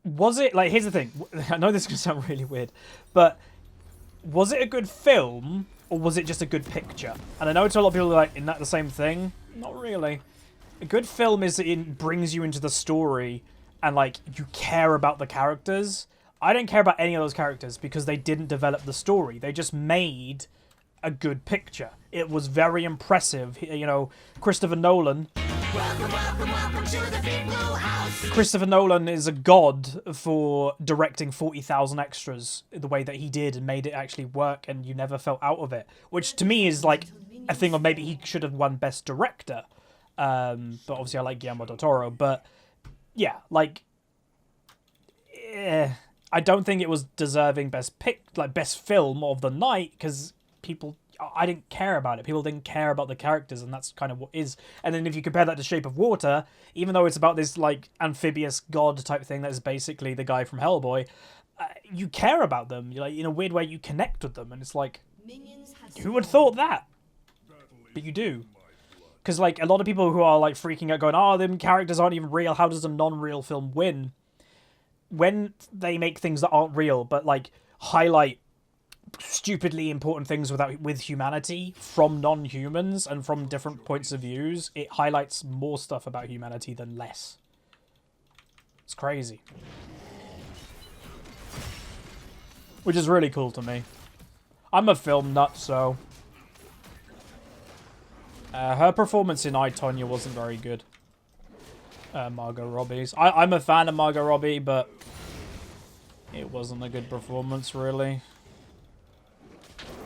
Was it, like, here's the thing. I know this is going to sound really weird, but was it a good film or was it just a good picture? And I know it's a lot of people are like, isn't that the same thing? Not really. A good film is it brings you into the story and, like, you care about the characters. I don't care about any of those characters because they didn't develop the story. They just made a good picture. It was very impressive. You know, Christopher Nolan. Welcome to the big blue house. Christopher Nolan is a god for directing 40,000 extras the way that he did and made it actually work and you never felt out of it. Which to me is like a thing of maybe he should have won Best Director. But obviously I like Guillermo del Toro. But yeah, like... I don't think it was deserving best film of the night because I didn't care about it. People didn't care about the characters, and that's kind of what is. And then if you compare that to Shape of Water, even though it's about this like amphibious god type thing that is basically the guy from Hellboy, you care about them. You're like, in a weird way, you connect with them, and it's like, who would have thought that? But you do. Because like a lot of people who are like freaking out, going, "Oh, them characters aren't even real. How does a non-real film win?" When they make things that aren't real, but like highlight stupidly important things with humanity from non-humans and from different points of views, it highlights more stuff about humanity than less. It's crazy. Which is really cool to me. I'm a film nut, so... her performance in I, Tonya wasn't very good. Margot Robbie's. I'm a fan of Margot Robbie, but it wasn't a good performance, really.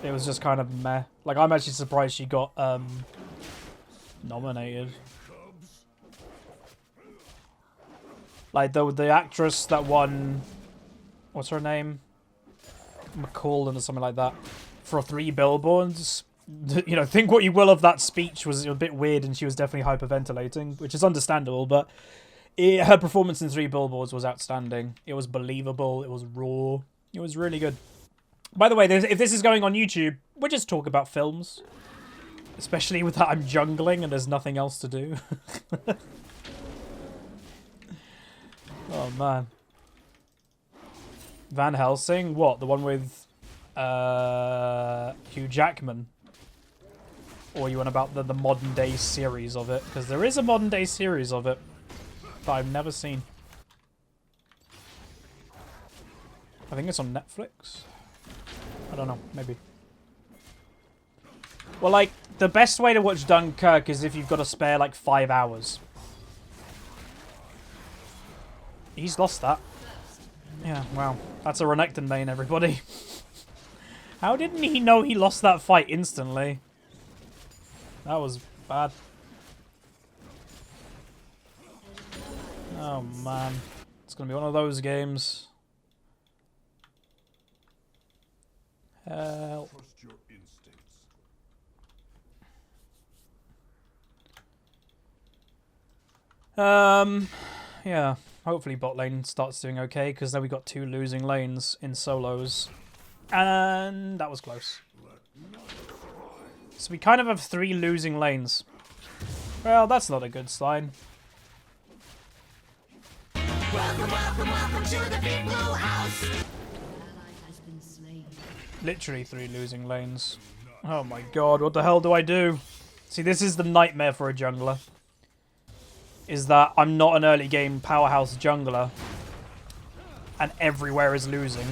It was just kind of meh. Like, I'm actually surprised she got nominated. Like, the actress that won... What's her name? McCall or something like that. For 3 Billboards. You know, think what you will of that speech was a bit weird and she was definitely hyperventilating, which is understandable, but her performance in 3 Billboards was outstanding. It was believable. It was raw. It was really good. By the way, if this is going on YouTube, we'll just talk about films. Especially with that I'm jungling and there's nothing else to do. Oh, man. Van Helsing? What? The one with Hugh Jackman? Or you want about the modern day series of it? Because there is a modern day series of it that I've never seen. I think it's on Netflix. I don't know, maybe. Well, like, the best way to watch Dunkirk is if you've got to spare, like, 5 hours. He's lost that. Yeah, wow. That's a Renekton main, everybody. How didn't he know he lost that fight instantly? That was bad. Oh, man. It's going to be one of those games. Help. Yeah. Hopefully bot lane starts doing okay, because then we got 2 losing lanes in solos. And that was close. So we kind of have 3 losing lanes. Well, that's not a good sign. Welcome to the big blue house. Literally 3 losing lanes. Oh my god, what the hell do I do? See, this is the nightmare for a jungler. Is that I'm not an early game powerhouse jungler. And everywhere is losing.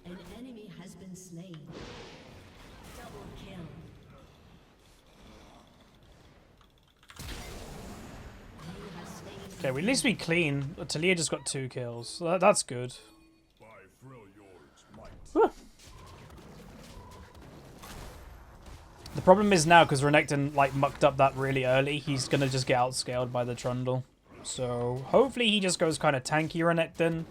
An enemy has been slain. Double kill. Okay, well, at least we clean. Talia just got 2 kills. So that's good. The problem is now, because Renekton like mucked up that really early, he's going to just get outscaled by the Trundle. So hopefully he just goes kind of tanky Renekton.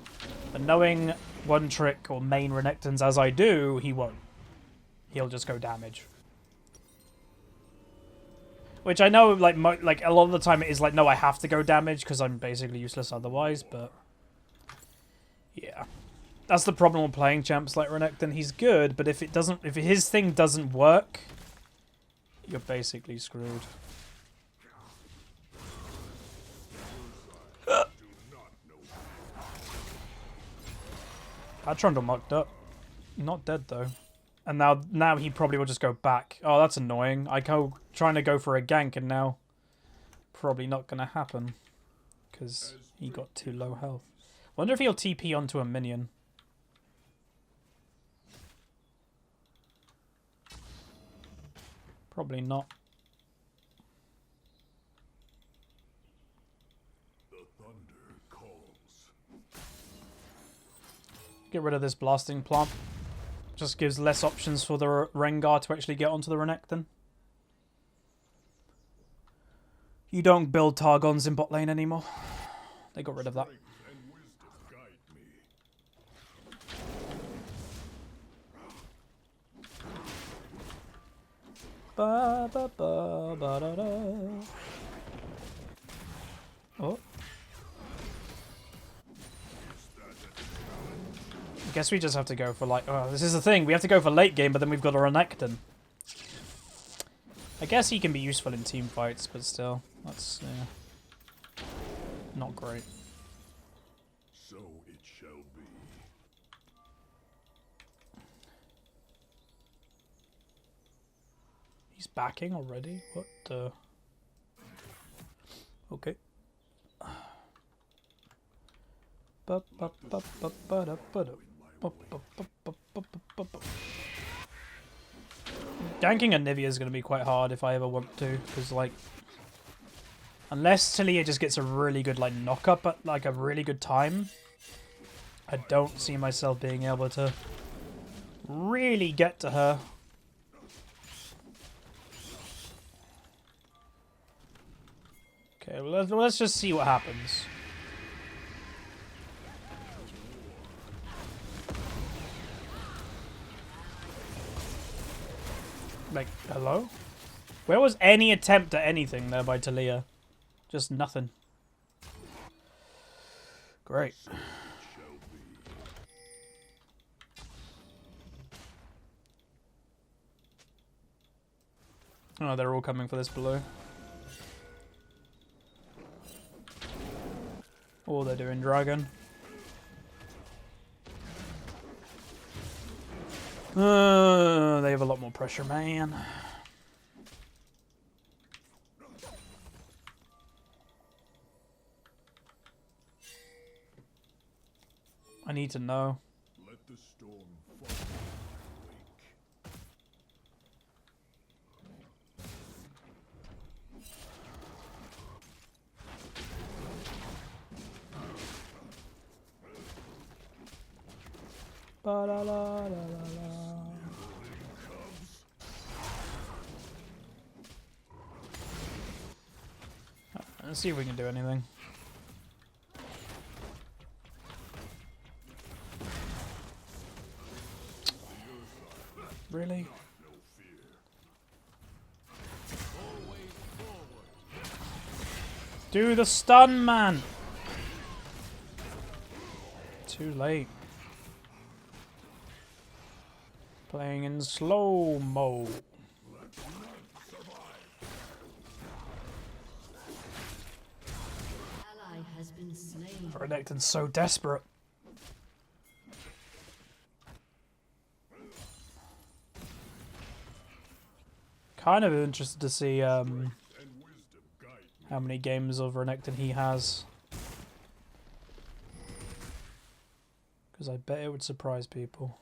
But knowing one trick or main Renektons as I do, he won't. He'll just go damage. Which I know, like a lot of the time it is like, no, I have to go damage because I'm basically useless otherwise, but... Yeah. That's the problem with playing champs like Renekton. He's good, but if his thing doesn't work... You're basically screwed. That Trundle mucked up. Not dead though. And now he probably will just go back. Oh, that's annoying. I go trying to go for a gank and now probably not gonna happen because he got too low health. Wonder if he'll TP onto a minion. Probably not. The thunder calls. Get rid of this blasting plant. Just gives less options for the Rengar to actually get onto the Renekton. You don't build Targons in bot lane anymore. They got rid of that. Ba, ba, ba, ba, da, da. Oh. I guess we just have to go for like... Oh, this is the thing. We have to go for late game, but then we've got a Renekton. I guess he can be useful in team fights, but still. That's... Yeah, not great. So it shall be. He's backing already? What the... Okay. Ganking a Nivea is going to be quite hard if I ever want to, because like... Unless Talia just gets a really good like knock-up at like a really good time, I don't see myself being able to really get to her. Okay, well, let's just see what happens. Like, hello? Where was any attempt at anything there by Talia? Just nothing. Great. Oh, they're all coming for this blue. Oh, they're doing dragon. They have a lot more pressure, man. I need to know. Let the storm fall. Ba la la la la la. Let's see if we can do anything. Really? Do the stun, man! Too late. Playing in slow-mo. Ally has been slain. Renekton's so desperate. Kind of interested to see how many games of Renekton he has. Because I bet it would surprise people.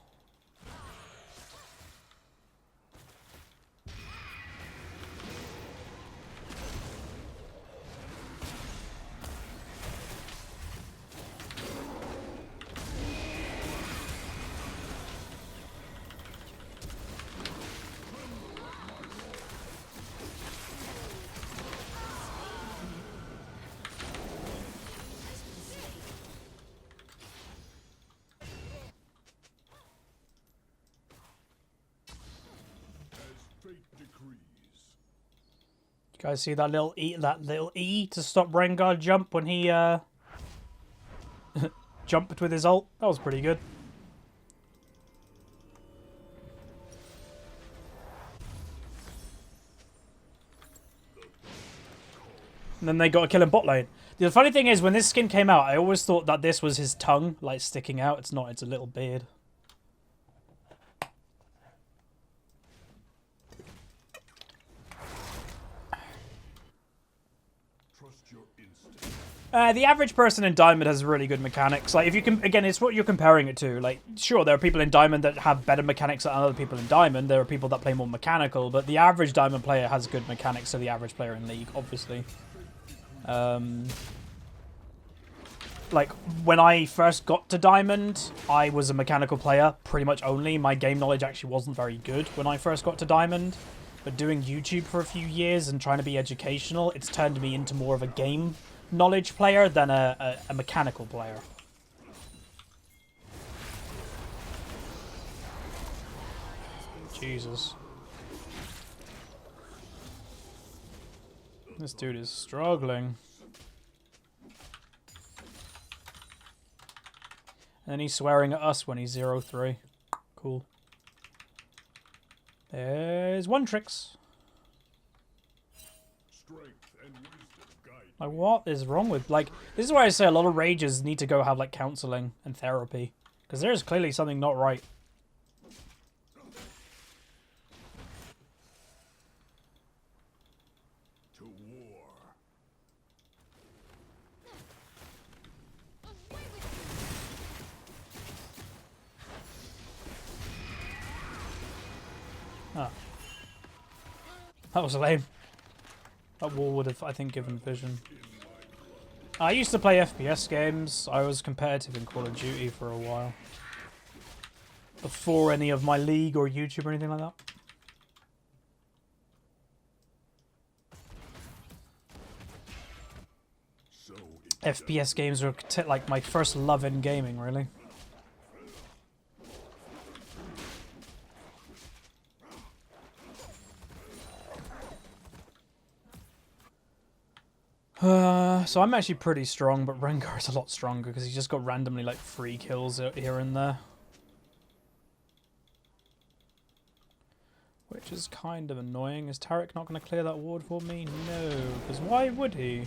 You guys see that little E to stop Rengar jump when he jumped with his ult? That was pretty good. And then they got a kill in bot lane. The funny thing is, when this skin came out, I always thought that this was his tongue, like, sticking out. It's not, it's a little beard. The average person in Diamond has really good mechanics. Like, if you can, again, it's what you're comparing it to. Like, sure, there are people in Diamond that have better mechanics than other people in Diamond. There are people that play more mechanical, but the average Diamond player has good mechanics to the average player in League, obviously. Like, when I first got to Diamond, I was a mechanical player, pretty much only. My game knowledge actually wasn't very good when I first got to Diamond. But doing YouTube for a few years and trying to be educational, it's turned me into more of a game knowledge player than a mechanical player. Jesus. This dude is struggling. And then he's swearing at us when he's 0-3. Cool. There's one tricks. Like, what is wrong with, like, this is why I say a lot of rages need to go have, like, counseling and therapy. Because there's clearly something not right. To war. Oh. That was lame. That wall would have, I think, given vision. I used to play FPS games. I was competitive in Call of Duty for a while. Before any of my League or YouTube or anything like that. So FPS games were like my first love in gaming, really. So I'm actually pretty strong, but Rengar is a lot stronger because he just got randomly like 3 kills here and there. Which is kind of annoying. Is Taric not going to clear that ward for me? No, because why would he?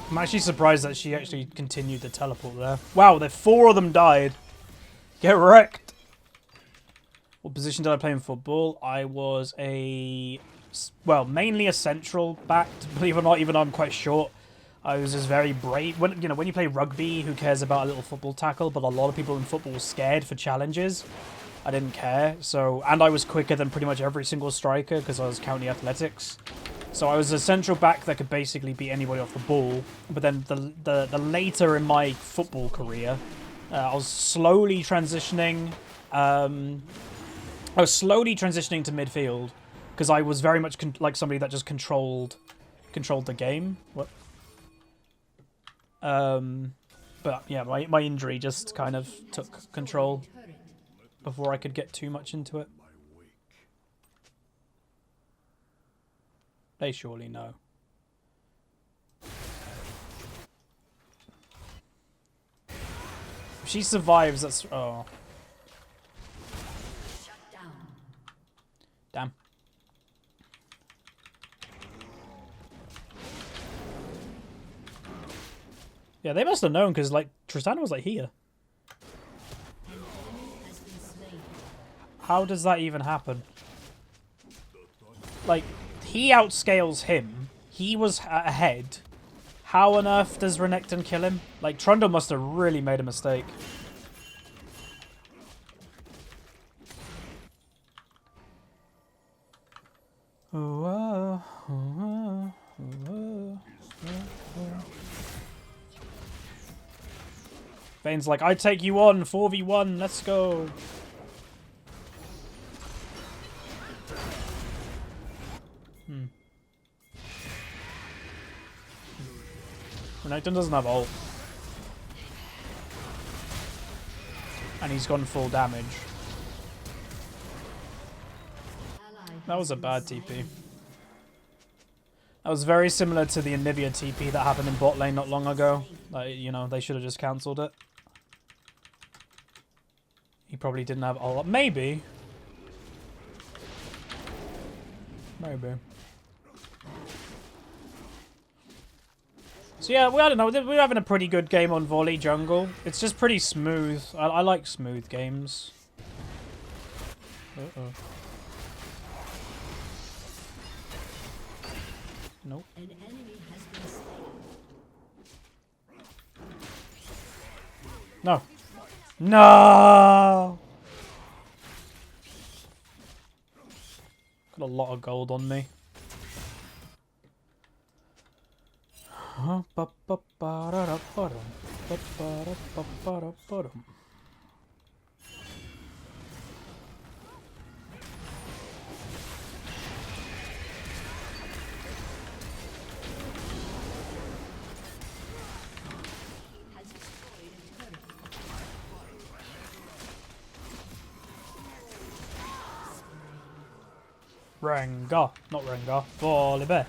I'm actually surprised that she actually continued the teleport there. Wow, the 4 of them died. Get wrecked. What position did I play in football? I was well, mainly a central back, believe it or not, even though I'm quite short. I was just very brave. When you play rugby, who cares about a little football tackle? But a lot of people in football were scared for challenges. I didn't care. So, and I was quicker than pretty much every single striker because I was county athletics. So I was a central back that could basically beat anybody off the ball. But then the later in my football career, I was slowly transitioning. To midfield because I was very much like somebody that just controlled the game. What? But yeah, my injury just kind of took control before I could get too much into it. They surely know. If she survives, that's... Oh. Damn. Yeah, they must have known because, like, Tristana was, like, here. How does that even happen? Like, he outscales him. He was ahead. How on earth does Renekton kill him? Like, Trundle must have really made a mistake. Vane's like, I take you on, 4v1, let's go. Renekton doesn't have ult. And he's gone full damage. That was a bad TP. That was very similar to the Anivia TP that happened in bot lane not long ago. Like, you know, they should have just cancelled it. He probably didn't have ult. Maybe. Maybe. So yeah, I don't know. We're having a pretty good game on Volley Jungle. It's just pretty smooth. I like smooth games. Uh-oh. Nope. An enemy has been slain. No. No! Got a lot of gold on me. Rengar, not Rengar, Volibear.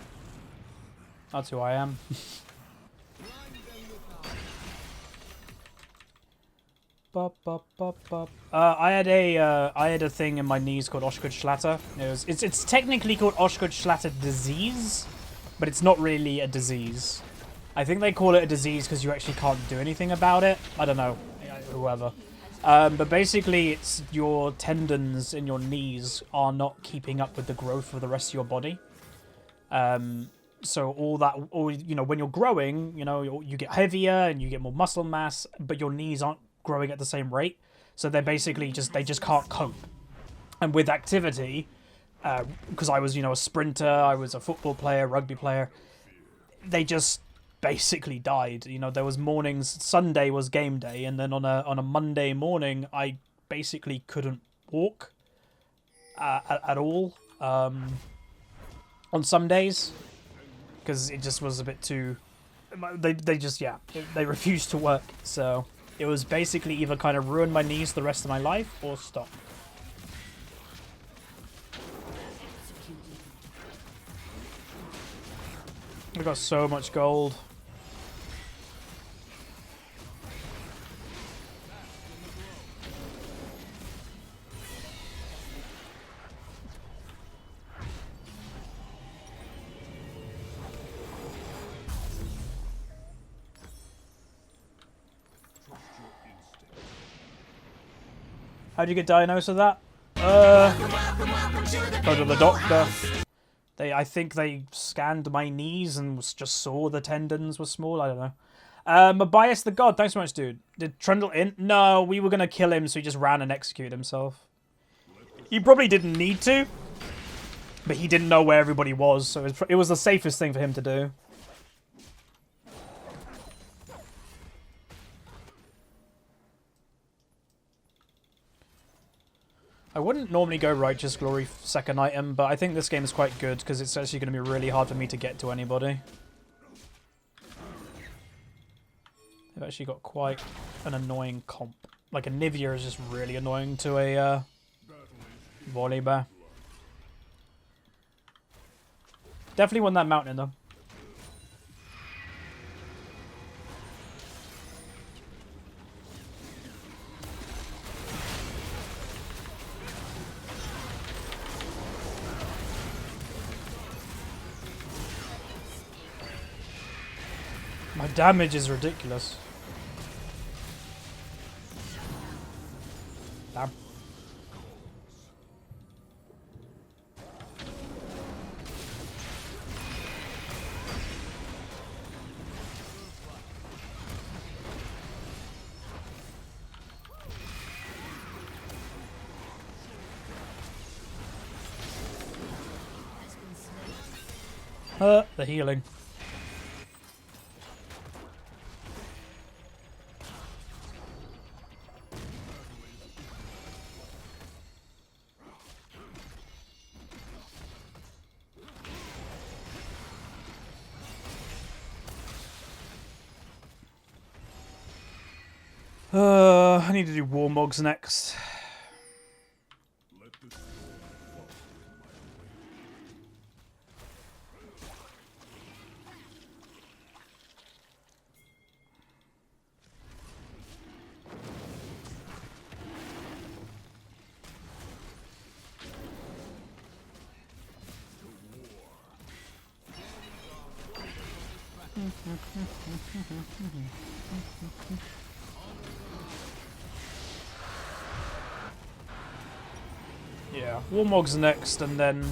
That's who I am. I had a thing in my knees called Oshkudschlatter. It's technically called Oshkudschlatter disease, but it's not really a disease. I think they call it a disease because you actually can't do anything about it. I don't know, whoever. But basically, it's your tendons in your knees are not keeping up with the growth of the rest of your body. So you know, when you're growing, you know, you get heavier and you get more muscle mass, but your knees aren't growing at the same rate. So they're basically they just can't cope. And with activity, because I was, you know, a sprinter, I was a football player, rugby player, they just basically died. You know, there was mornings, Sunday was game day, and then on a Monday morning, I basically couldn't walk at all on some days, because it just was a bit too, they refused to work. So it was basically either kind of ruin my knees the rest of my life or stop. I got so much gold. How'd you get diagnosed with that? Go to the doctor. I think they scanned my knees and just saw the tendons were small. I don't know. Mabias the God, thanks so much, dude. Did Trundle in? No, we were going to kill him, so he just ran and executed himself. He probably didn't need to, but he didn't know where everybody was, so it was the safest thing for him to do. I wouldn't normally go Righteous Glory second item, but I think this game is quite good because it's actually going to be really hard for me to get to anybody. They've actually got quite an annoying comp. Like, a Anivia is just really annoying to a Volibear. Definitely won that mountain, though. My damage is ridiculous. Damn. The healing. I need to do Warmogs next. Let the storm follow Yeah, Warmog's next, and then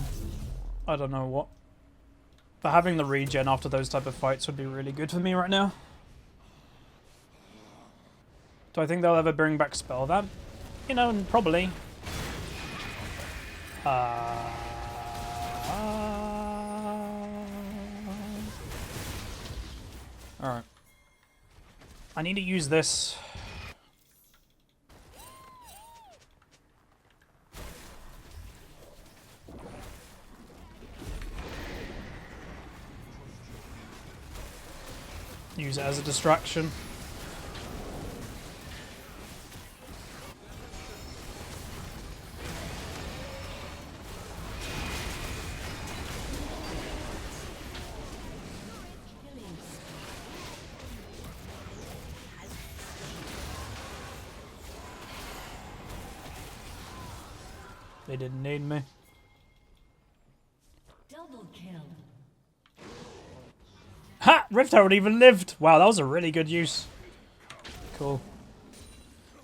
I don't know what. But having the regen after those type of fights would be really good for me right now. Do I think they'll ever bring back Spellvamp? You know, probably. Alright. I need to use this. Use it as a distraction. They didn't need me. Double kill. Ha! Rift Herald even lived! Wow, that was a really good use. Cool.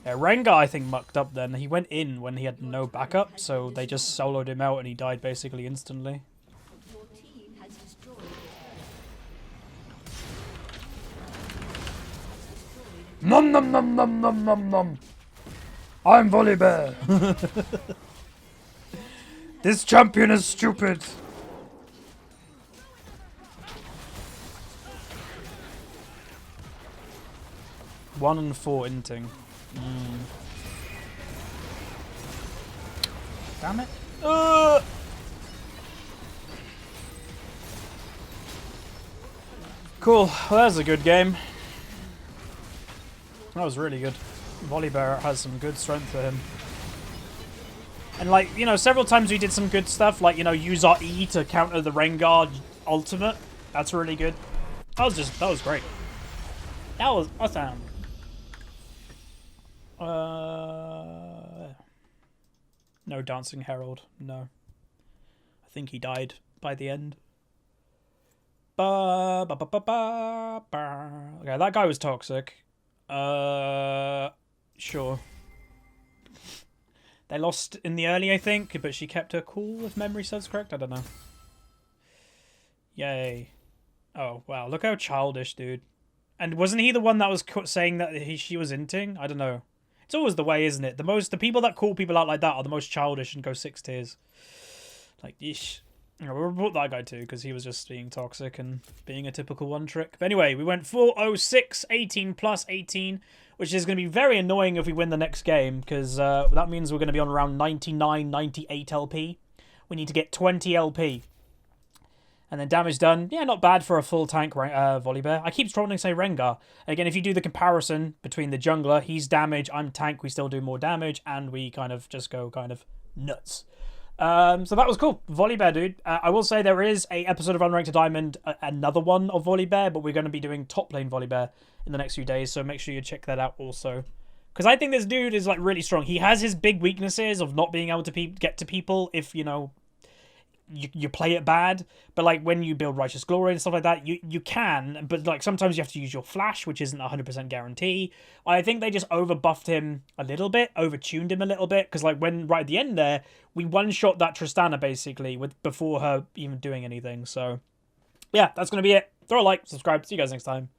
Yeah, Rengar, I think, mucked up then. He went in when he had no backup, so they just soloed him out and he died basically instantly. Your team has destroyed. Nom nom nom nom nom nom nom! I'm Volibear! This champion is stupid! 1 and 4 inting. Damn it. Cool. Well, that was a good game. That was really good. Volibear has some good strength to him. And like, you know, several times we did some good stuff, like, you know, use our E to counter the Rengar ultimate. That's really good. That was great. That was awesome. No Dancing Herald. No. I think he died by the end. Okay, that guy was toxic. Sure. They lost in the early, I think, but she kept her cool, if memory serves correct. I don't know. Yay. Oh, wow. Look how childish, dude. And wasn't he the one that was saying that she was inting? I don't know. It's always the way, isn't it? The people that call people out like that are the most childish and go 6 tiers. Like, yeesh. You know, we report that guy too, because he was just being toxic and being a typical one trick. But anyway, we went 406, 18 plus 18, which is going to be very annoying if we win the next game, because that means we're going to be on around 99, 98 LP. We need to get 20 LP. And then damage done. Yeah, not bad for a full tank Volibear. I keep trying to say Rengar. Again, if you do the comparison between the jungler, he's damage, I'm tank, we still do more damage, and we kind of just go kind of nuts. So that was cool. Volibear, dude. I will say there is a episode of Unranked to Diamond, another one of Volibear, but we're going to be doing top lane Volibear in the next few days, so make sure you check that out also. Because I think this dude is like really strong. He has his big weaknesses of not being able to get to people if, you know, you play it bad, but like when you build Righteous Glory and stuff like that, you can, but like sometimes you have to use your flash, which isn't 100% guarantee. I think they just over buffed him a little bit, over tuned him a little bit, because like when right at the end there, we one shot that Tristana basically before her even doing anything. So yeah, that's gonna be it. Throw a like, subscribe, see you guys next time.